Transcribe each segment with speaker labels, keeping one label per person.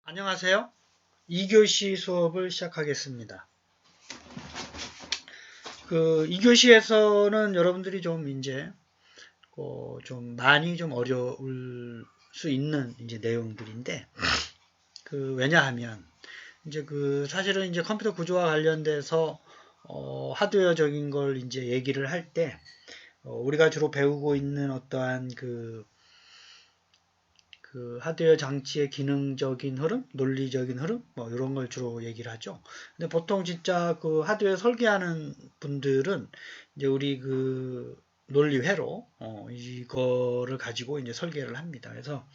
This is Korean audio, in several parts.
Speaker 1: 안녕하세요. 2교시 수업을 시작하겠습니다. 2교시에서는 여러분들이 좀 이제 좀 많이 좀 어려울 수 있는 이제 내용들인데, 왜냐하면 이제 사실은 이제 컴퓨터 구조와 관련돼서 하드웨어적인 걸 이제 얘기를 할 때, 우리가 주로 배우고 있는 어떠한 하드웨어 장치의 기능적인 흐름, 논리적인 흐름, 뭐 이런 걸 주로 얘기를 하죠. 근데 보통 진짜 하드웨어 설계하는 분들은 이제 우리 논리 회로 이거를 가지고 이제 설계를 합니다. 그래서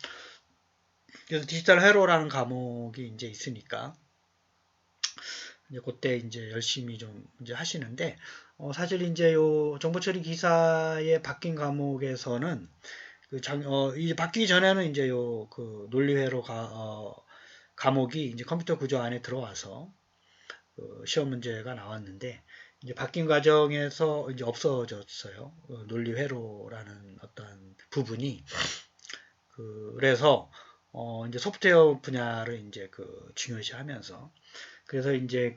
Speaker 1: 디지털 회로라는 과목이 이제 있으니까 이제 그때 이제 열심히 좀 이제 하시는데, 사실 이제 요 정보처리 기사에 바뀐 과목에서는 이제 바뀌기 전에는 이제 논리회로 과목이 이제 컴퓨터 구조 안에 들어와서 시험 문제가 나왔는데, 이제 바뀐 과정에서 이제 없어졌어요. 논리회로라는 어떤 부분이. 그래서 이제 소프트웨어 분야를 이제 중요시 하면서, 그래서 이제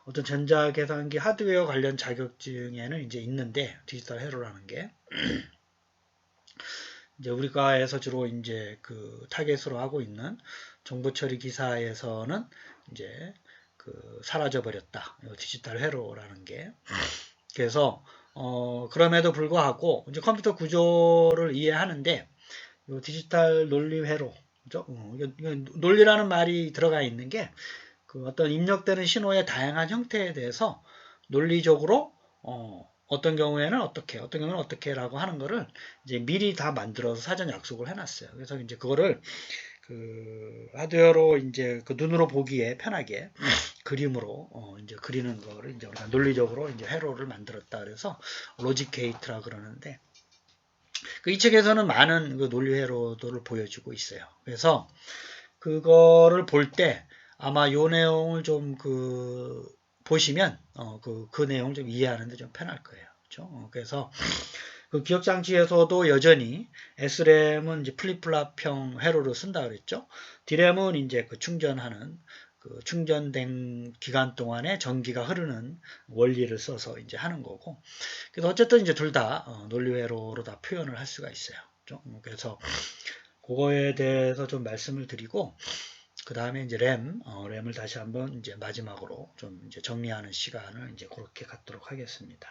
Speaker 1: 어떤 전자계산기 하드웨어 관련 자격증에는 이제 있는데, 디지털 회로라는 게 이제 우리가에서 주로 이제 타겟으로 하고 있는 정보처리 기사에서는 이제 사라져 버렸다. 디지털 회로라는 게. 그래서 그럼에도 불구하고 이제 컴퓨터 구조를 이해하는데 디지털 논리 회로, 그죠? 논리라는 말이 들어가 있는 게 어떤 입력되는 신호의 다양한 형태에 대해서 논리적으로 어떤 경우에는 어떻게, 어떤 경우는 어떻게라고 하는 거를 이제 미리 다 만들어서 사전 약속을 해놨어요. 그래서 이제 그거를 하드웨어로 이제 눈으로 보기에 편하게 그림으로 이제 그리는 거를 이제 우리가 논리적으로 이제 회로를 만들었다. 그래서 로직 게이트라 그러는데, 이 책에서는 많은 논리 회로도를 보여주고 있어요. 그래서 그거를 볼 때 아마 요 내용을 좀 보시면 그 내용 좀 이해하는데 좀 편할 거예요. 그렇죠? 그래서 기억장치에서도 여전히 SRAM은 이제 플립플랍형 회로를 쓴다 그랬죠. D램은 이제 충전하는 충전된 기간 동안에 전기가 흐르는 원리를 써서 이제 하는 거고. 그래서 어쨌든 이제 둘 다 논리 회로로 다 표현을 할 수가 있어요. 그렇죠? 그래서 그거에 대해서 좀 말씀을 드리고, 그 다음에 이제 램을 다시 한번 이제 마지막으로 좀 이제 정리하는 시간을 이제 그렇게 갖도록 하겠습니다.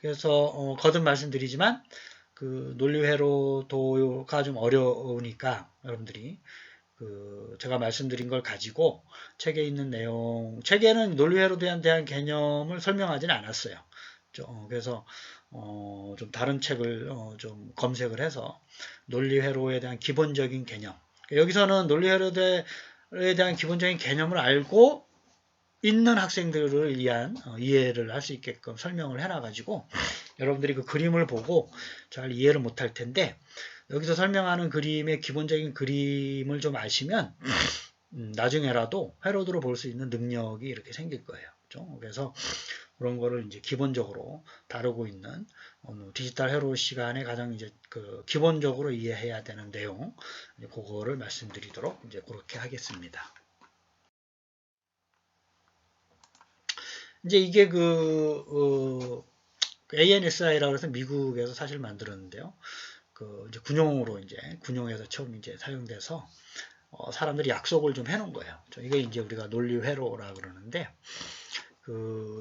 Speaker 1: 그래서 거듭 말씀드리지만 논리회로도가 좀 어려우니까 여러분들이 제가 말씀드린 걸 가지고 책에 있는 내용, 책에는 논리회로에 대한 개념을 설명하지는 않았어요. 그래서 좀 다른 책을 좀 검색을 해서 논리회로에 대한 기본적인 개념, 여기서는 논리회로에 대한 기본적인 개념을 알고 있는 학생들을 위한 이해를 할 수 있게끔 설명을 해놔가지고 여러분들이 그 그림을 보고 잘 이해를 못할 텐데, 여기서 설명하는 그림의 기본적인 그림을 좀 아시면 나중에라도 회로도로 볼 수 있는 능력이 이렇게 생길 거예요. 그렇죠? 그래서 그런 거를 이제 기본적으로 다루고 있는 디지털 회로 시간에 가장 이제 기본적으로 이해해야 되는 내용, 그거를 말씀드리도록 이제 그렇게 하겠습니다. 이제 이게 ANSI라고 해서 미국에서 사실 만들었는데요. 이제 군용에서 처음 이제 사용돼서 사람들이 약속을 좀 해놓은 거예요. 이게 이제 우리가 논리 회로라 그러는데,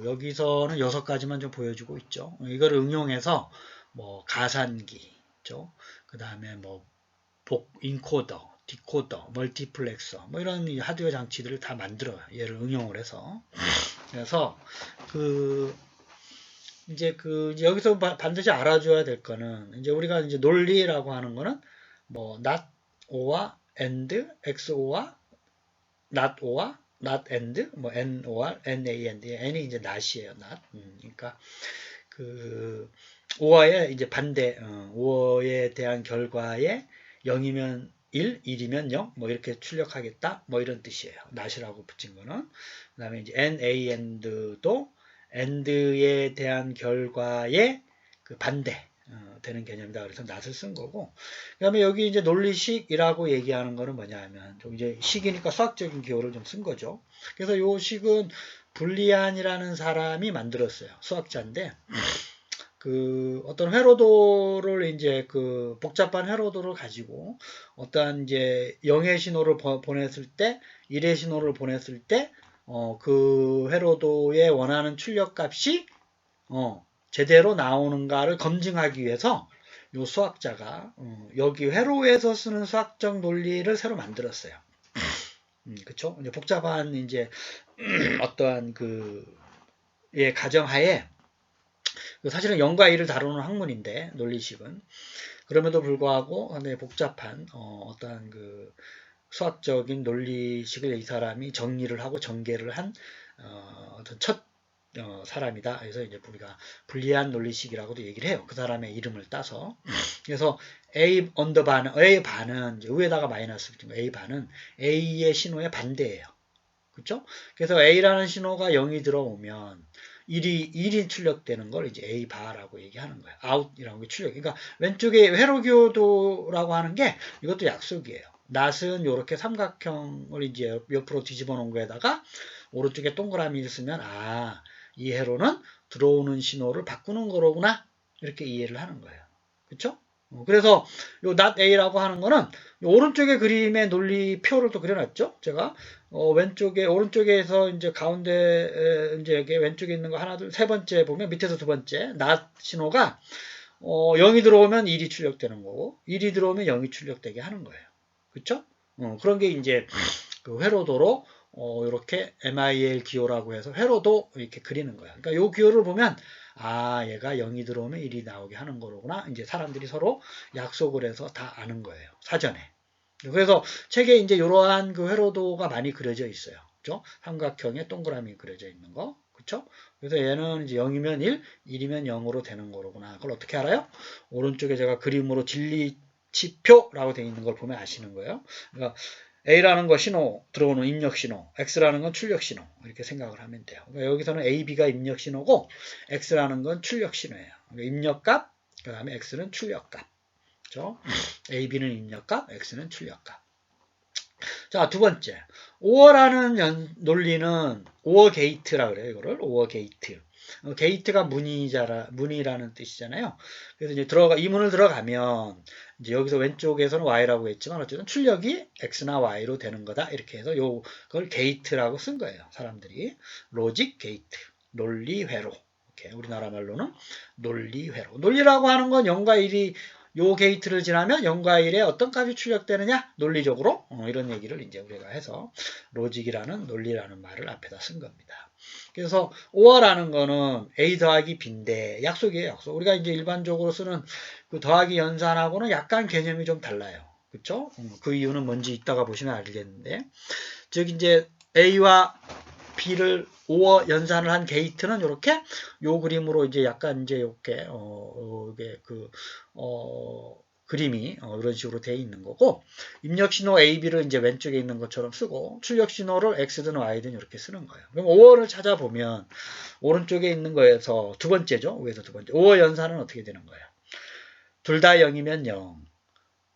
Speaker 1: 여기서는 6가지만 좀 보여주고 있죠. 이걸 응용해서 뭐 가산기, 그 다음에 뭐 인코더, 디코더, 멀티플렉서, 뭐 이런 하드웨어 장치들을 다 만들어요. 얘를 응용을 해서. 그래서 이제 여기서 반드시 알아줘야 될 거는, 이제 우리가 이제 논리라고 하는 거는 뭐 not or와 and, XOR와 not or와 not and, 뭐 NOR, NAND, N이 이제 not이에요, not. 그러니까 or의 이제 반대, or에 대한 결과에 0이면 1, 1이면 0, 뭐 이렇게 출력하겠다, 뭐 이런 뜻이에요. not이라고 붙인 거는. 그 다음에 이제 NAND도 AND에 대한 결과의 반대, 되는 개념이다. 그래서 not을 쓴 거고. 그 다음에 여기 이제 논리식이라고 얘기하는 거는 뭐냐 하면, 좀 이제 식이니까 수학적인 기호를 좀 쓴 거죠. 그래서 요 식은 불리안이라는 사람이 만들었어요. 수학자인데, 그 어떤 회로도를 이제 그 복잡한 회로도를 가지고 어떠한 이제 0의 신호를 보냈을 때, 1의 신호를 보냈을 때, 그 회로도에 원하는 출력 값이 제대로 나오는가를 검증하기 위해서 요 수학자가 여기 회로에서 쓰는 수학적 논리를 새로 만들었어요. 그쵸? 이제 복잡한 이제 어떠한 그 예, 가정하에 사실은 0과 1을 다루는 학문인데 논리식은 그럼에도 불구하고 상당히 복잡한 어떠한 그 수학적인 논리식을 이 사람이 정리를 하고 전개를 한 어떤 첫 사람이다. 그래서 이제 우리가 불리한 논리식이라고도 얘기를 해요. 그 사람의 이름을 따서. 그래서 A 언더바는 A 반은 이제 위에다가 마이너스 붙인 거. A 반은 A의 신호의 반대예요. 그렇죠? 그래서 A라는 신호가 0이 들어오면 1이 출력되는 걸 이제 A 바라고 얘기하는 거예요. out이라는 게 출력. 그러니까 왼쪽에 회로교도라고 하는 게 이것도 약속이에요. not은 이렇게 삼각형을 이제 옆으로 뒤집어 놓은 거에다가 오른쪽에 동그라미를 쓰면 이 회로는 들어오는 신호를 바꾸는 거로구나 이렇게 이해를 하는 거예요. 그렇죠? 그래서 요 not a라고 하는 거는 오른쪽에 그림의 논리표를 또 그려놨죠. 제가 왼쪽에 오른쪽에서 이제 가운데 이제 여기 왼쪽에 있는 거 하나 둘 세 번째 보면 밑에서 두 번째 not 신호가 0이 들어오면 1이 출력되는 거고 1이 들어오면 0이 출력되게 하는 거예요. 그렇죠? 그런 게 이제 그 회로도로 이렇게 MIL 기호라고 해서 회로도 이렇게 그리는 거야. 그러니까 이 기호를 보면 얘가 0이 들어오면 1이 나오게 하는 거로구나. 이제 사람들이 서로 약속을 해서 다 아는 거예요. 사전에. 그래서 책에 이제 이러한 그 회로도가 많이 그려져 있어요. 그죠? 삼각형에 동그라미 그려져 있는 거. 그쵸? 그래서 얘는 이제 0이면 1, 1이면 0으로 되는 거로구나. 그걸 어떻게 알아요? 오른쪽에 제가 그림으로 진리치표라고 되어 있는 걸 보면 아시는 거예요. 그러니까 A라는 거 신호, 들어오는 입력 신호, X라는 건 출력 신호. 이렇게 생각을 하면 돼요. 그러니까 여기서는 A, B가 입력 신호고, X라는 건 출력 신호예요. 그러니까 입력 값, 그 다음에 X는 출력 값. 그렇죠? A, B는 입력 값, X는 출력 값. 자, 두 번째. OR라는 논리는 OR 게이트라 그래요. 이거를 OR 게이트. 게이트가 문이라는 뜻이잖아요. 그래서 이제 이 문을 들어가면 이제 여기서 왼쪽에서는 Y라고 했지만 어쨌든 출력이 X나 Y로 되는 거다. 이렇게 해서 그걸 게이트라고 쓴 거예요. 사람들이. 로직 게이트. 논리 회로. 이렇게 우리나라 말로는 논리 회로. 논리라고 하는 건 0과 1이 요 게이트를 지나면 0과 1에 어떤 값이 출력되느냐? 논리적으로 이런 얘기를 이제 우리가 해서 로직이라는 논리라는 말을 앞에다 쓴 겁니다. 그래서 OR라는 거는 A 더하기 B인데 약속이에요. 약속. 우리가 이제 일반적으로 쓰는 그 더하기 연산하고는 약간 개념이 좀 달라요. 그렇죠? 그 이유는 뭔지 이따가 보시면 알겠는데 즉 이제 A와 B를 OR 연산을 한 게이트는 이렇게 요 그림으로 이제 약간 이제 이렇게 이게 그림이 이런 식으로 되어 있는 거고 입력 신호 AB를 이제 왼쪽에 있는 것처럼 쓰고 출력 신호를 X든 Y든 이렇게 쓰는 거예요. 그럼 OR을 찾아보면 오른쪽에 있는 거에서 두 번째죠. 위에서 두 번째. OR 연산은 어떻게 되는 거예요? 둘 다 0이면 0.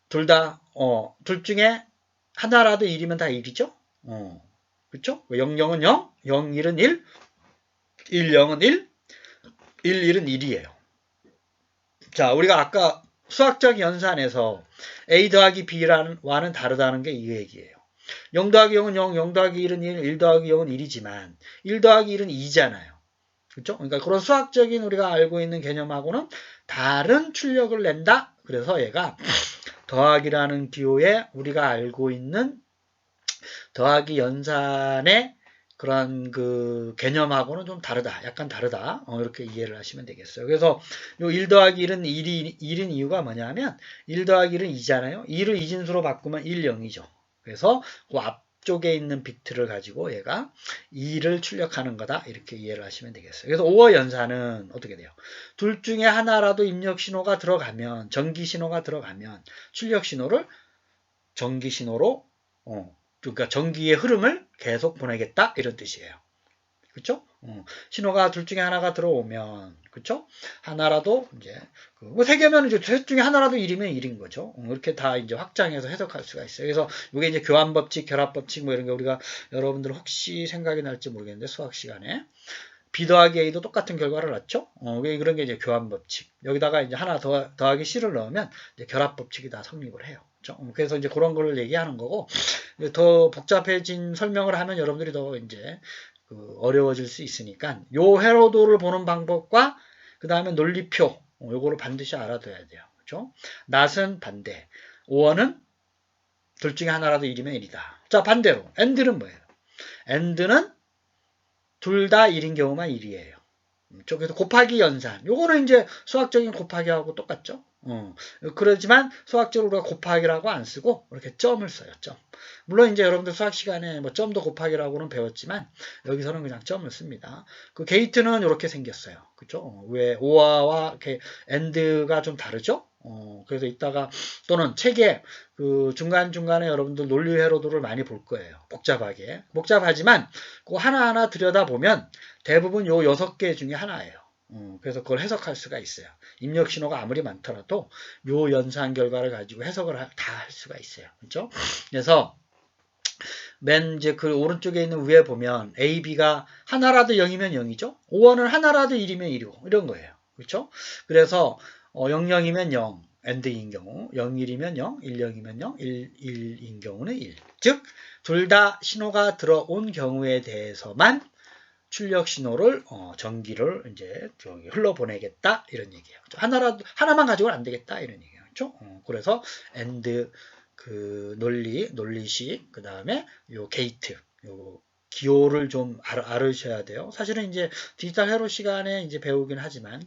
Speaker 1: 둘 중에 하나라도 1이면 다 1이죠? 그쵸? 0, 0은 0, 0, 1은 1, 1, 0은 1, 1, 1은 1이에요. 자, 우리가 아까 수학적 연산에서 A 더하기 B와는 다르다는 게 이 얘기예요. 0 더하기 0은 0, 0 더하기 1은 1, 1 더하기 0은 1이지만 1 더하기 1은 2잖아요. 그렇죠? 그러니까 그런 수학적인 우리가 알고 있는 개념하고는 다른 출력을 낸다. 그래서 얘가 더하기라는 기호에 우리가 알고 있는 더하기 연산의 그런 그 개념하고는 좀 다르다. 약간 다르다. 이렇게 이해를 하시면 되겠어요. 그래서 요 1 더하기 1은 1인 이유가 뭐냐면 1 더하기 1은 2잖아요. 2를 이진수로 바꾸면 1, 0이죠. 그래서 그 앞쪽에 있는 비트를 가지고 얘가 2를 출력하는 거다. 이렇게 이해를 하시면 되겠어요. 그래서 OR 연산은 어떻게 돼요? 둘 중에 하나라도 입력 신호가 들어가면 전기 신호가 들어가면 출력 신호를 전기 신호로 그러니까 전기의 흐름을 계속 보내겠다 이런 뜻이에요. 그쵸? 신호가 둘 중에 하나가 들어오면, 그쵸? 하나라도 이제 뭐 세 개면 이제 셋 중에 하나라도 1이면 1인 거죠. 이렇게 다 이제 확장해서 해석할 수가 있어요. 그래서 이게 이제 교환 법칙, 결합 법칙 뭐 이런 게 우리가 여러분들 혹시 생각이 날지 모르겠는데 수학 시간에 B 더하기 A도 똑같은 결과를 낳죠? 왜 그런 게 이제 교환 법칙. 여기다가 이제 하나 더하기 C를 넣으면 이제 결합 법칙이 다 성립을 해요. 그렇죠? 그래서 이제 그런 걸 얘기하는 거고, 더 복잡해진 설명을 하면 여러분들이 더 이제 어려워질 수 있으니까, 요 회로도를 보는 방법과 그 다음에 논리표, 요거를 반드시 알아둬야 돼요. 그렇죠? 낫은 반대, 오어는 둘 중에 하나라도 1이면 1이다. 자, 반대로, and는 뭐예요? and는 둘 다 1인 경우만 1이에요. 그래서 곱하기 연산. 요거는 이제 수학적인 곱하기하고 똑같죠. 그러지만 수학적으로 우리가 곱하기라고 안 쓰고 이렇게 점을 써요. 점. 물론 이제 여러분들 수학 시간에 뭐 점도 곱하기라고는 배웠지만 여기서는 그냥 점을 씁니다. 그 게이트는 이렇게 생겼어요. 그죠? 왜 오아와 엔드가 좀 다르죠? 그래서 이따가 또는 책에 그 중간중간에 여러분들 논리 회로도를 많이 볼 거예요. 복잡하게. 복잡하지만 그 하나하나 들여다보면 대부분 요 6개 중에 하나예요. 그래서 그걸 해석할 수가 있어요. 입력 신호가 아무리 많더라도 요 연산 결과를 가지고 해석을 다 할 수가 있어요. 그렇죠? 그래서 맨 이제 그 오른쪽에 있는 위에 보면 A, B가 하나라도 0이면 0이죠. 5원은 하나라도 1이면 1이고 이런 거예요. 그렇죠? 그래서 0, 0이면 0, AND인 경우 0, 1이면 0, 1, 0이면 0, 1, 1인 경우는 1. 즉, 둘 다 신호가 들어온 경우에 대해서만 출력 신호를 전기를 이제 흘러보내겠다 이런 얘기예요. 하나만 가지고는 안 되겠다 이런 얘기예요. 그렇죠? 그래서 AND 그 논리식 그 다음에 요 게이트 요 기호를 좀 알으셔야 돼요. 사실은 이제 디지털 회로 시간에 이제 배우긴 하지만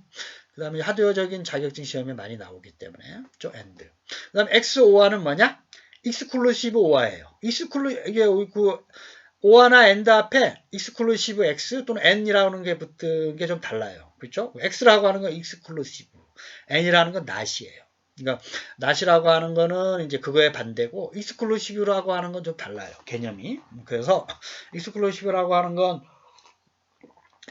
Speaker 1: 그 다음에 하드웨어적인 자격증 시험에 많이 나오기 때문에 그렇죠? AND 그 다음에 XOR는 뭐냐? 익스클루시브 OR예요. 이게 그 오아나 엔드 앞에 익스클루시브 X 또는 N이라는 게 붙은 게 좀 달라요. 그렇죠? X라고 하는 건 익스클루시브, N이라는 건 not이에요. 그러니까 not이라고 하는 거는 이제 그거에 반대고 익스클루시브라고 하는 건 좀 달라요. 개념이. 그래서 익스클루시브라고 하는 건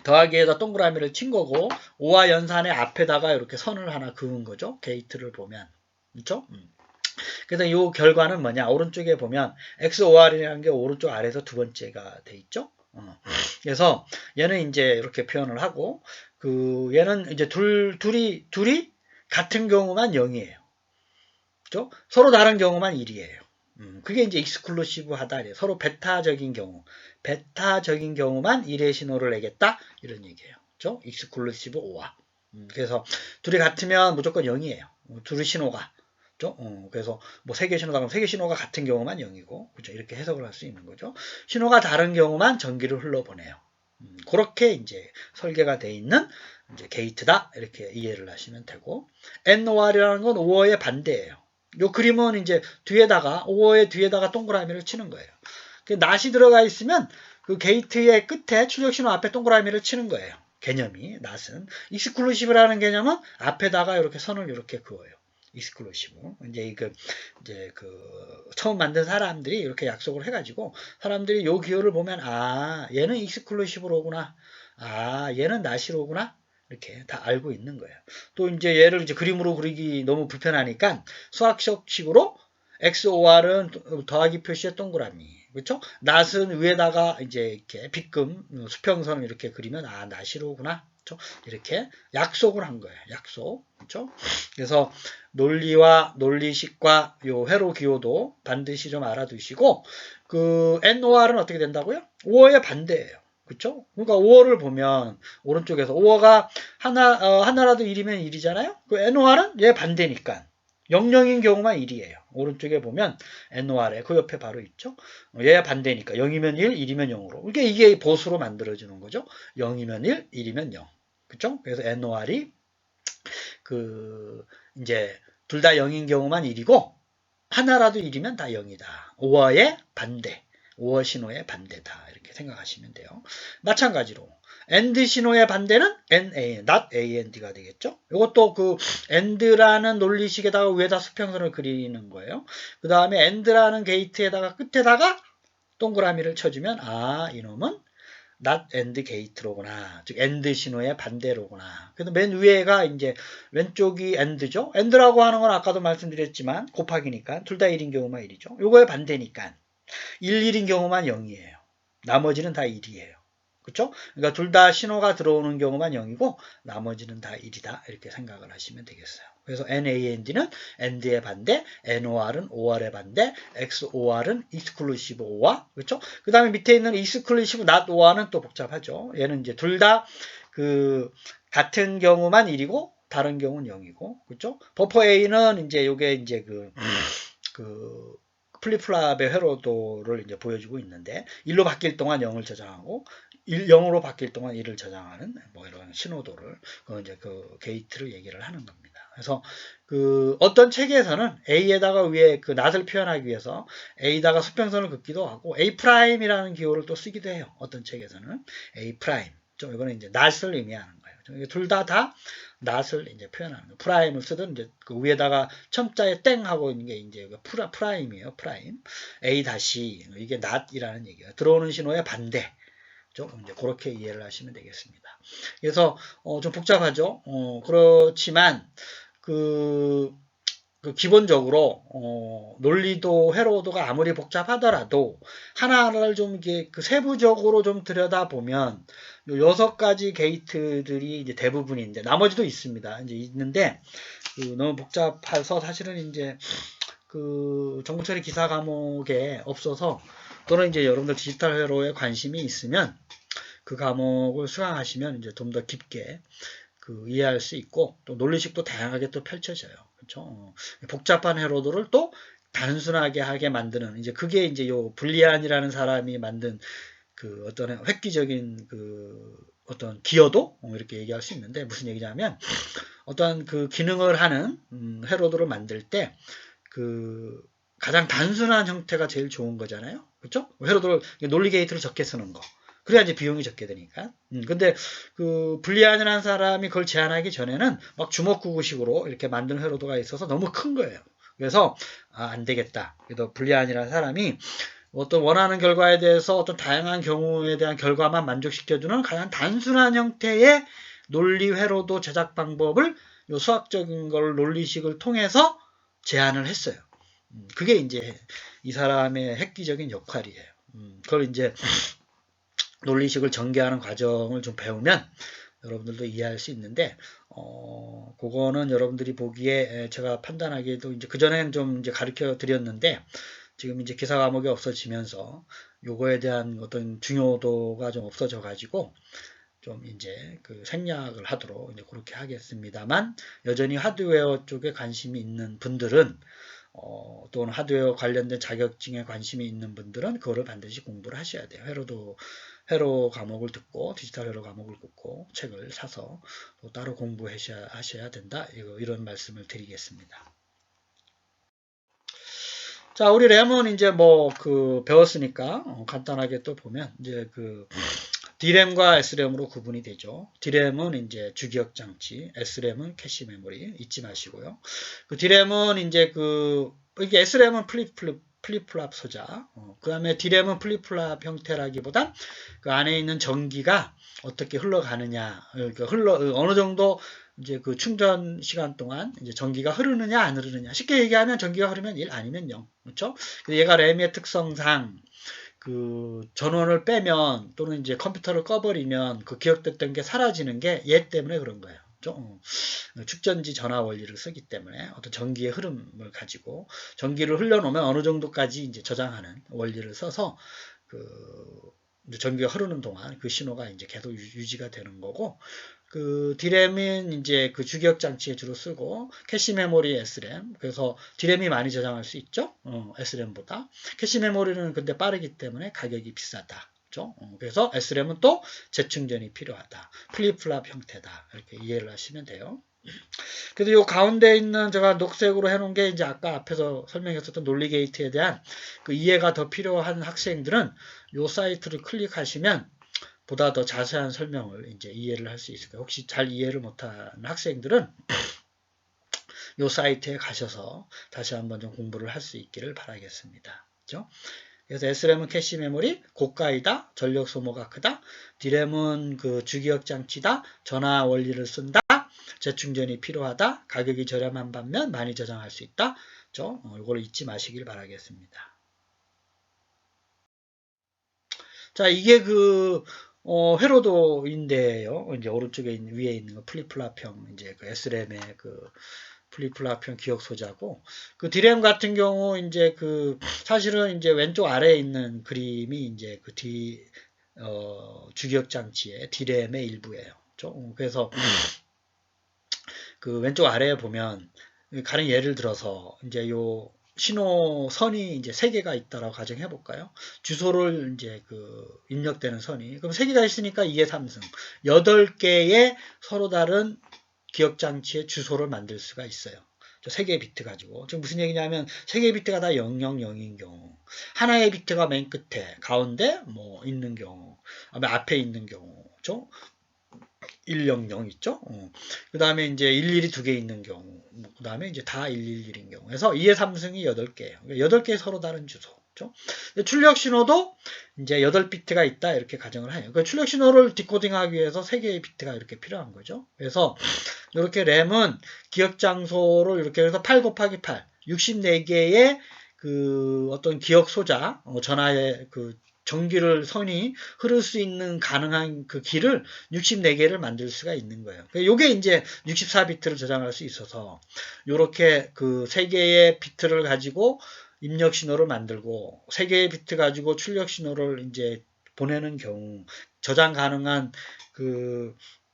Speaker 1: 더하기에다 동그라미를 친 거고 오와 연산의 앞에다가 이렇게 선을 하나 그은 거죠. 게이트를 보면. 그렇죠? 그래서 이 결과는 뭐냐? 오른쪽에 보면 XOR이라는 게 오른쪽 아래에서 두 번째가 돼 있죠. 그래서 얘는 이제 이렇게 표현을 하고 얘는 이제 둘이 같은 경우만 0이에요. 그죠? 서로 다른 경우만 1이에요. 그게 이제 익스클루시브하다. 서로 베타적인 경우만 1의 신호를 내겠다. 이런 얘기예요. 그죠? 익스클루시브 OR. 그래서 둘이 같으면 무조건 0이에요. 둘의 신호가. 그죠? 그래서 뭐 3개 신호다 그러면 3개 신호가 같은 경우만 0이고, 그죠? 이렇게 해석을 할 수 있는 거죠. 신호가 다른 경우만 전기를 흘러보내요. 그렇게 이제 설계가 돼 있는 이제 게이트다. 이렇게 이해를 하시면 되고, NOR이라는 건 OR의 반대예요. 요 그림은 이제 OR의 뒤에다가 동그라미를 치는 거예요. 그 낫이 들어가 있으면 그 게이트의 끝에 출력 신호 앞에 동그라미를 치는 거예요. 개념이 낫은 익스클루시브라는 개념은 앞에다가 이렇게 선을 이렇게 그어요. 익스클루시브. 이제 처음 만든 사람들이 이렇게 약속을 해가지고 사람들이 요 기호를 보면 얘는 익스클루시브로구나. 얘는 나시로구나. 이렇게 다 알고 있는 거예요. 또 이제 얘를 이제 그림으로 그리기 너무 불편하니까 수학식으로 XOR은 더하기 표시의 동그라미. 그렇죠? 낫은 위에다가 이제 이렇게 빗금 수평선을 이렇게 그리면 나시로구나. 그렇죠? 이렇게 약속을 한 거예요. 약속. 그렇죠? 그래서 논리식과 요 회로 기호도 반드시 좀 알아두시고 그 NOR은 어떻게 된다고요? 5어의 반대예요. 그렇죠? 그러니까 5어를 보면 오른쪽에서 5어가 하나라도 1이면 1이잖아요. 그 NOR은 얘 반대니까 00인 경우만 1이에요. 오른쪽에 보면 NOR에 그 옆에 바로 있죠. 얘 반대니까 0이면 1, 1이면 0으로. 이게 보수로 만들어주는 거죠. 0이면 1, 1이면 0. 그렇죠? 그래서 NOR이 이제 둘 다 0인 경우만 1이고 하나라도 1이면 다 0이다. 5어의 반대. 5어 신호의 반대다. 이렇게 생각하시면 돼요. 마찬가지로 AND 신호의 반대는 NA, not AND가 되겠죠. 이것도 AND라는 논리식에다가 위에다 수평선을 그리는 거예요. 그 다음에 AND라는 게이트에다가 끝에다가 동그라미를 쳐주면 이놈은 not and gate로구나. 즉 and 신호의 반대로구나. 그래서 맨 위에가 이제 왼쪽이 and죠. and라고 하는 건 아까도 말씀드렸지만 곱하기니까 둘 다 1인 경우만 1이죠. 요거의 반대니까 1인 경우만 0이에요. 나머지는 다 1이에요. 그렇죠? 그러니까 둘 다 신호가 들어오는 경우만 0이고 나머지는 다 1이다. 이렇게 생각을 하시면 되겠어요. 그래서 NAND는 AND의 반대, NOR은 OR의 반대, XOR은 exclusive OR, 그렇죠? 그 다음에 밑에 있는 exclusive not OR는 또 복잡하죠. 얘는 이제 둘 다 그 같은 경우만 1이고 다른 경우는 0이고, 그렇죠? 버퍼 A는 이제 요게 이제 그 플립플랍의 회로도를 이제 보여주고 있는데 1로 바뀔 동안 0을 저장하고 0으로 바뀔 동안 1을 저장하는 뭐 이런 신호도를 이제 그 게이트를 얘기를 하는 겁니다. 그래서 그 어떤 책에서는 A에다가 위에 그 not을 표현하기 위해서 A에다가 수평선을 긋기도 하고 A 프라임이라는 기호를 또 쓰기도 해요. 어떤 책에서는 A 프라임. 좀 이거는 이제 not을 의미하는 거예요. 둘 다 not을 이제 표현하는 거예요. 프라임을 쓰든 이제 그 위에다가 첨자에 땡 하고 있는 게 이제 프라임이에요. 프라임. A 다시 이게 not이라는 얘기예요. 들어오는 신호의 반대. 이제 그렇게 이해를 하시면 되겠습니다. 그래서 좀 복잡하죠. 그렇지만 그 기본적으로 논리도 회로도가 아무리 복잡하더라도 하나를 좀 이게 그 세부적으로 좀 들여다보면 요 6가지 게이트들이 이제 대부분인데 나머지도 있습니다. 이제 있는데 너무 복잡해서 사실은 이제 그 정보처리 기사 과목에 없어서 또는 이제 여러분들 디지털 회로에 관심이 있으면 그 과목을 수강하시면 이제 좀 더 깊게 이해할 수 있고 또 논리식도 다양하게 또 펼쳐져요. 그렇죠? 복잡한 회로도를 또 단순하게 하게 만드는 이제 그게 이제 요 불리안이라는 사람이 만든 그 어떤 획기적인 그 어떤 기여도 이렇게 얘기할 수 있는데 무슨 얘기냐면 어떤 그 기능을 하는 회로도를 만들 때 그 가장 단순한 형태가 제일 좋은 거잖아요. 그렇죠? 회로도를 논리 게이트를 적게 쓰는 거. 그래야 이제 비용이 적게 되니까. 근데 그 불리안이라는 사람이 그걸 제안하기 전에는 막 주먹구구식으로 이렇게 만든 회로도가 있어서 너무 큰 거예요. 그래서 안 되겠다. 그래도 불리안이라는 사람이 어떤 원하는 결과에 대해서 어떤 다양한 경우에 대한 결과만 만족시켜주는 가장 단순한 형태의 논리 회로도 제작 방법을 요 수학적인 걸 논리식을 통해서 제안을 했어요. 그게 이제 이 사람의 획기적인 역할이에요. 그걸 이제 논리식을 전개하는 과정을 좀 배우면 여러분들도 이해할 수 있는데, 그거는 여러분들이 보기에 제가 판단하기에도 이제 그전엔 좀 이제 가르쳐 드렸는데, 지금 이제 기사 과목이 없어지면서 요거에 대한 어떤 중요도가 좀 없어져 가지고, 좀 이제 그 생략을 하도록 이제 그렇게 하겠습니다만, 여전히 하드웨어 쪽에 관심이 있는 분들은, 또는 하드웨어 관련된 자격증에 관심이 있는 분들은 그거를 반드시 공부를 하셔야 돼요. 회로 과목을 듣고 디지털 회로 과목을 듣고 책을 사서 또 따로 공부하셔야 된다. 이런 말씀을 드리겠습니다. 자, 우리 램은 이제 뭐 배웠으니까 간단하게 또 보면 이제 D램과 S램으로 구분이 되죠. D램은 이제 주기억 장치, S램은 캐시 메모리 잊지 마시고요. D램은 이제 이게 S램은 플립플랍 소자, 그 다음에 D램은 플립플랍 형태라기보단 그 안에 있는 전기가 어떻게 흘러가느냐, 어느 정도 이제 충전 시간 동안 이제 전기가 흐르느냐 안 흐르느냐. 쉽게 얘기하면 전기가 흐르면 1 아니면 0. 그렇죠? 얘가 램의 특성상 전원을 빼면 또는 이제 컴퓨터를 꺼버리면 기억됐던 게 사라지는 게 얘 때문에 그런 거예요. 축전지 전화 원리를 쓰기 때문에 어떤 전기의 흐름을 가지고 전기를 흘려놓으면 어느 정도까지 이제 저장하는 원리를 써서 전기가 흐르는 동안 그 신호가 이제 계속 유지가 되는 거고, D램은 이제 주기억 장치에 주로 쓰고, 캐시 메모리 S램. 그래서 D램이 많이 저장할 수 있죠? S램보다. 캐시 메모리는 근데 빠르기 때문에 가격이 비싸다. 그래서 S램은 또 재충전이 필요하다. 플립플랍 형태다. 이렇게 이해를 하시면 돼요. 그래서 요 가운데 있는 제가 녹색으로 해놓은 게 이제 아까 앞에서 설명했었던 논리 게이트에 대한 이해가 더 필요한 학생들은 요 사이트를 클릭하시면 보다 더 자세한 설명을 이제 이해를 할 수 있을 거예요. 혹시 잘 이해를 못하는 학생들은 요 사이트에 가셔서 다시 한번 좀 공부를 할 수 있기를 바라겠습니다. 그렇죠? 그래서 SRAM은 캐시 메모리, 고가이다, 전력 소모가 크다. D램은 그 주기억 장치다, 전화 원리를 쓴다, 재충전이 필요하다, 가격이 저렴한 반면 많이 저장할 수 있다. 이걸 잊지 마시길 바라겠습니다. 자, 이게 회로도인데요. 이제 오른쪽에 위에 있는 거 플립플랍형, 이제 그 SRAM의 그 플립플랍형 기억 소자고, 그 D램 같은 경우, 이제 사실은 이제 왼쪽 아래에 있는 그림이 이제 주기억 장치의 D램의 일부예요. 그래서 그 왼쪽 아래에 보면, 가령 예를 들어서, 이제 요 신호선이 이제 3개가 있다라고 가정해 볼까요? 주소를 이제 입력되는 선이. 그럼 3개가 있으니까 2의 3승. 8개의 서로 다른 기억장치의 주소를 만들 수가 있어요. 3개의 비트 가지고. 지금 무슨 얘기냐면 3개의 비트가 다 000인 경우, 하나의 비트가 맨 끝에, 가운데 뭐 있는 경우, 앞에 있는 경우, 100 있죠? 그 다음에 이제 11이 2개 있는 경우, 그 다음에 이제 다 111인 경우. 그래서 2의 3승이 8개예요. 8개 서로 다른 주소. 출력 신호도 이제 8비트가 있다 이렇게 가정을 해요. 그 출력 신호를 디코딩하기 위해서 3개의 비트가 이렇게 필요한 거죠. 그래서 이렇게 램은 기억 장소를 이렇게 해서 8 곱하기 8, 64개의 어떤 기억 소자, 전화의 전기를 선이 흐를 수 있는 가능한 그 길을 64개를 만들 수가 있는 거예요. 요게 이제 64비트를 저장할 수 있어서 요렇게 3개의 비트를 가지고 입력 신호를 만들고 3개의 비트 가지고 출력 신호를 이제 보내는 경우 저장 가능한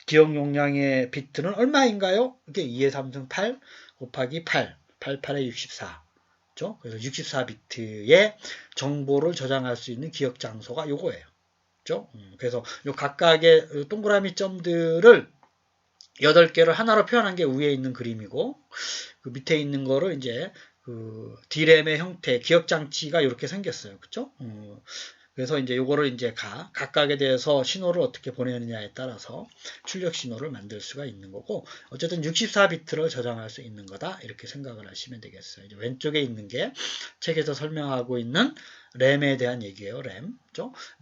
Speaker 1: 기억 용량의 비트는 얼마인가요? 이게 2의 3승 8 곱하기 8, 88의 64. 그래서 64비트의 정보를 저장할 수 있는 기억 장소가 요거예요. 그래서 요 각각의 동그라미 점들을 8개를 하나로 표현한 게 위에 있는 그림이고, 그 밑에 있는 거를 이제 D램의 형태, 기억 장치가 이렇게 생겼어요. 그쵸? 그래서 이제 요거를 이제 각각에 대해서 신호를 어떻게 보내느냐에 따라서 출력 신호를 만들 수가 있는 거고, 어쨌든 64비트를 저장할 수 있는 거다 이렇게 생각을 하시면 되겠어요. 이제 왼쪽에 있는 게 책에서 설명하고 있는 램에 대한 얘기예요. 램,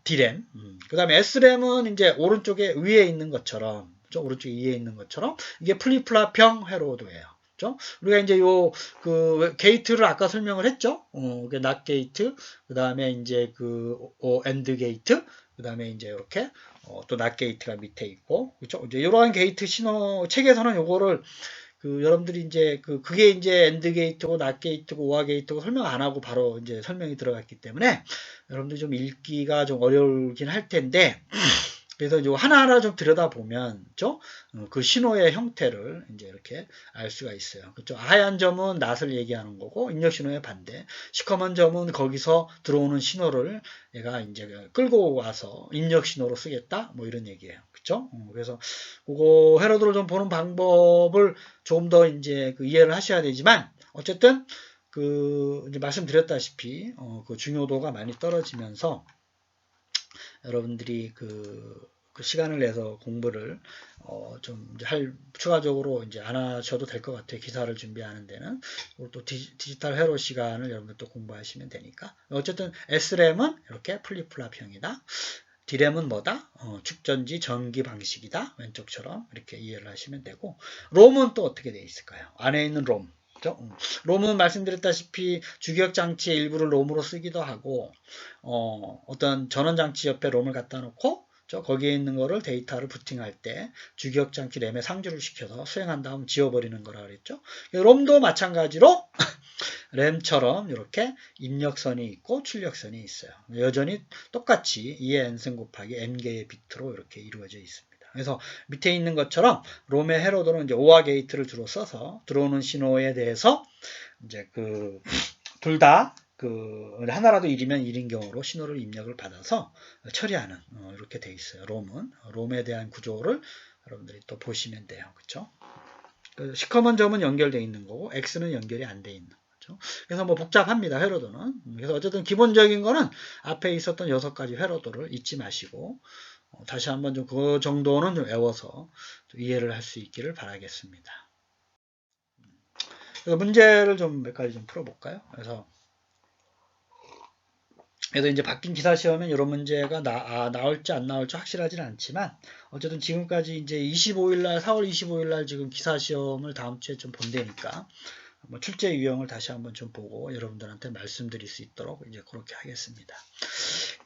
Speaker 1: D램. 그 다음에 SRAM은 이제 오른쪽에 위에 있는 것처럼, 오른쪽에 위에 있는 것처럼 이게 플립플랍형 회로도예요. 우리가 이제 게이트를 아까 설명을 했죠. 낫 게이트, 그 다음에 이제 AND 게이트, 그 다음에 이제 이렇게 또 낫 게이트가 밑에 있고, 그렇죠? 이제 이러한 게이트 신호 책에서는 요거를 여러분들이 이제 그게 이제 AND 게이트고 낫 게이트고 OR 게이트고 설명 안 하고 바로 이제 설명이 들어갔기 때문에 여러분들이 좀 읽기가 좀 어려울긴 할 텐데. 그래서 요 하나하나 좀 들여다보면, 그 신호의 형태를 이제 이렇게 알 수가 있어요. 그렇죠? 하얀 점은 낫을 얘기하는 거고, 입력 신호의 반대. 시커먼 점은 거기서 들어오는 신호를 얘가 이제 끌고 와서 입력 신호로 쓰겠다? 뭐 이런 얘기예요. 그렇죠? 그래서 그거 회로도를 좀 보는 방법을 조금 더 이제 이해를 하셔야 되지만, 어쨌든 이제 말씀드렸다시피, 그 중요도가 많이 떨어지면서, 여러분들이 그 시간을 내서 공부를 좀 이제 추가적으로 이제 안 하셔도 될 것 같아요. 기사를 준비하는 데는. 그리고 또 디지털 회로 시간을 여러분들 또 공부하시면 되니까. 어쨌든 SRAM은 이렇게 플립플랍형이다. D램은 뭐다? 축전지 전기 방식이다. 왼쪽처럼 이렇게 이해를 하시면 되고, 롬은 또 어떻게 되어 있을까요? 안에 있는 롬. 롬은 말씀드렸다시피 주기억 장치의 일부를 롬으로 쓰기도 하고, 어떤 전원 장치 옆에 롬을 갖다 놓고 거기에 있는 거를 데이터를 부팅할 때 주기억 장치 램에 상주를 시켜서 수행한 다음 지워버리는 거라 그랬죠. 롬도 마찬가지로 램처럼 이렇게 입력선이 있고 출력선이 있어요. 여전히 똑같이 2의 n승 곱하기 n개의 비트로 이렇게 이루어져 있습니다. 그래서 밑에 있는 것처럼 롬의 회로도는 이제 OR 게이트를 주로 써서 들어오는 신호에 대해서 이제 둘 다 하나라도 1이면 1인 경우로 신호를 입력을 받아서 처리하는 이렇게 돼 있어요. 롬에 대한 구조를 여러분들이 또 보시면 돼요. 그렇죠? 시커먼 점은 연결되어 있는 거고 X는 연결이 안 돼 있는 거죠. 그래서 뭐 복잡합니다. 회로도는. 그래서 어쨌든 기본적인 거는 앞에 있었던 6가지 회로도를 잊지 마시고 다시 한번 좀 그 정도는 좀 외워서 좀 이해를 할 수 있기를 바라겠습니다. 그래서 문제를 좀 몇 가지 좀 풀어볼까요? 그래서 그래서 이제 바뀐 기사 시험에 이런 문제가 나올지 안 나올지 확실하지는 않지만 어쨌든 지금까지 이제 4월 25일 날 지금 기사 시험을 다음 주에 좀 본다니까 뭐 출제 유형을 다시 한번 좀 보고 여러분들한테 말씀드릴 수 있도록 이제 그렇게 하겠습니다.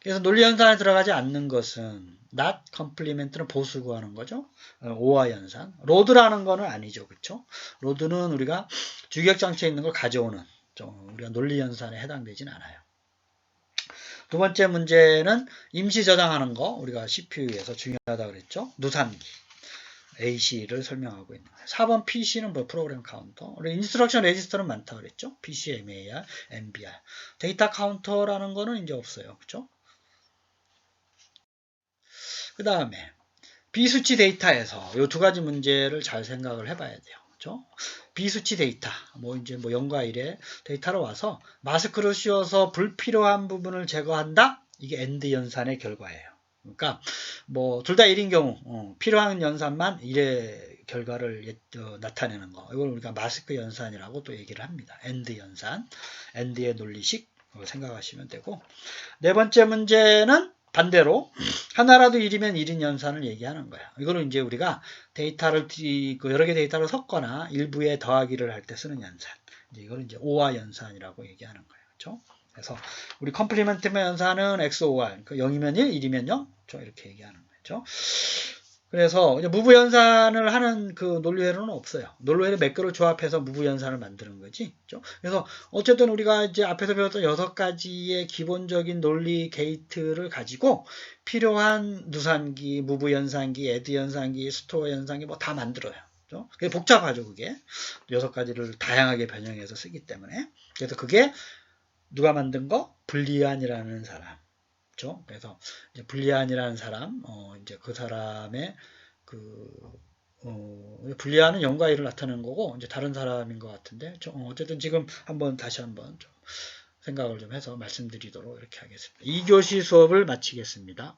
Speaker 1: 그래서 논리 연산에 들어가지 않는 것은 not complement는 보수 구하는 거죠. 오화 연산. 로드라는 거는 아니죠. 그렇죠? 로드는 우리가 주기억 장치에 있는 걸 가져오는 우리가 논리 연산에 해당되진 않아요. 두 번째 문제는 임시 저장하는 거 우리가 CPU에서 중요하다고 그랬죠. 누산기 AC를 설명하고 있는 거예요. 4번 PC는 뭐 프로그램 카운터. 우리 인스트럭션 레지스터는 많다고 그랬죠. PC, MAR, MBR. 데이터 카운터라는 거는 이제 없어요. 그렇죠? 그 다음에 비수치 데이터에서 이 두 가지 문제를 잘 생각을 해봐야 돼요. 그렇죠? 비수치 데이터, 이제 0과 1의 데이터로 와서 마스크를 씌워서 불필요한 부분을 제거한다? 이게 엔드 연산의 결과예요. 그러니까 둘 다 1인 경우 필요한 연산만 1의 결과를 나타내는 거. 이걸 우리가 마스크 연산이라고 또 얘기를 합니다. 엔드 연산, 엔드의 논리식 생각하시면 되고 네 번째 문제는 반대로 하나라도 1이면 1인 연산을 얘기하는 거야. 이거는 이제 우리가 데이터를 여러 개 데이터를 섞거나 일부에 더하기를 할 때 쓰는 연산. 이거는 이제 오화 연산이라고 얘기하는 거예요. 그렇죠? 그래서 우리 컴플리먼트 연산은 XOR, 0이면 1, 1이면 0, 이렇게 얘기하는 거죠. 그래서 무부 연산을 하는 그 논리회로는 없어요. 논리회로 몇 개를 조합해서 무부 연산을 만드는 거지. 그렇죠? 그래서 어쨌든 우리가 이제 앞에서 배웠던 6가지의 기본적인 논리 게이트를 가지고 필요한 누산기, 무부 연산기, 애드 연산기, 스토어 연산기 다 만들어요. 그렇죠? 그게 복잡하죠, 그게. 6가지를 다양하게 변형해서 쓰기 때문에. 그래서 그게 누가 만든 거? 불리안이라는 사람. 그렇죠? 그래서 이제 불리안이라는 사람, 이제 그 사람의 불리안은 0과 1을 나타내는 거고 이제 다른 사람인 것 같은데 어쨌든 지금 다시 한번 좀 생각을 좀 해서 말씀드리도록 이렇게 하겠습니다. 2교시 수업을 마치겠습니다.